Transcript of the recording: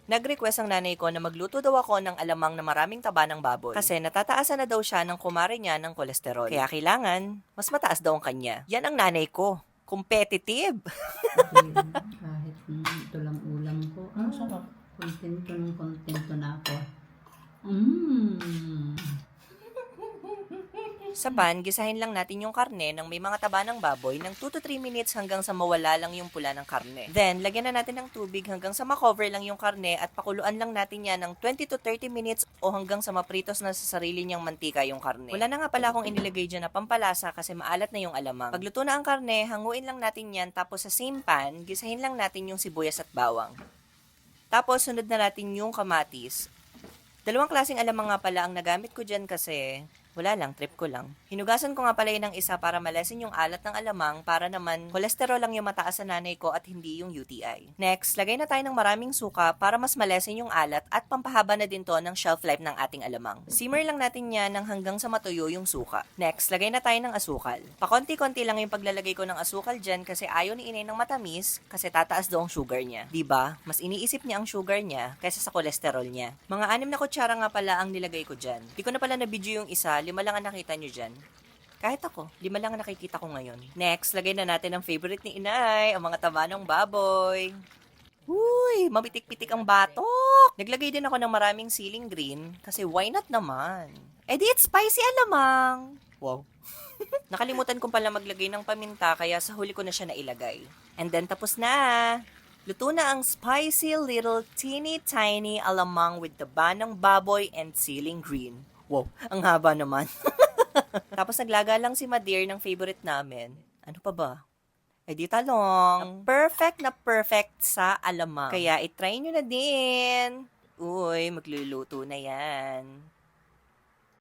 Nag-request ang nanay ko na magluto daw ako ng alamang na maraming taba ng baboy kasi natataasan na daw siya ng kumare niya ng kolesterol. Kaya kailangan, mas mataas daw ang kanya. Yan ang nanay ko. Competitive. Hindi, kahit ito lang ulam ko. Ang sarap. Kontento na ako. Mmm. Sa pan, gisahin lang natin yung karne ng may mga taba ng baboy ng 2 to 3 minutes hanggang sa mawala lang yung pula ng karne. Then, lagyan na natin ng tubig hanggang sa makover lang yung karne at pakuluan lang natin yan ng 20 to 30 minutes o hanggang sa mapritos na sa sarili niyang mantika yung karne. Wala na nga pala akong inilagay dyan na pampalasa kasi maalat na yung alamang. Pagluto na ang karne, hanguin lang natin yan tapos sa same pan, gisahin lang natin yung sibuyas at bawang. Tapos, sunod na natin yung kamatis. Dalawang klaseng alamang nga pala ang nagamit ko dyan kasi wala lang, trip ko lang. Hinugasan ko nga pala yun ng isa para malesin yung alat ng alamang para naman kolesterol lang yung mataas sa nanay ko at hindi yung UTI. Next, lagay na tayo ng maraming suka para mas malesin yung alat at pampahaba na din to ng shelf life ng ating alamang. Simmer lang natin yan ng hanggang sa matuyo yung suka. Next, lagay na tayo ng asukal. Pakonti-konti lang yung paglalagay ko ng asukal dyan kasi ayaw ni inay ng matamis kasi tataas daw ang sugar niya. Diba? Mas iniisip niya ang sugar niya kaysa sa kolesterol niya. Mga 6 na kutsara nga pala ang nilagay ko dyan. Di ko na pala na-video yung isa, 5 lang ang nakita nyo dyan. Kahit ako, 5 lang ang nakikita ko ngayon. Next, lagay na natin ang favorite ni inay, ang mga taba ng baboy. Uy, mapitik-pitik ang batok! Naglagay din ako ng maraming siling green kasi why not naman? Eh di it's spicy alamang! Wow. Nakalimutan ko pala maglagay ng paminta kaya sa huli ko na siya nailagay. And then tapos na! Luto na ang spicy little teeny tiny alamang with taba ng baboy and siling green. Wow, ang haba naman. Tapos naglaga lang si Madir ng favorite namin. Ano pa ba? Eh di talong. Perfect na perfect sa alamang. Kaya itry nyo na din. Uy, magluluto na yan.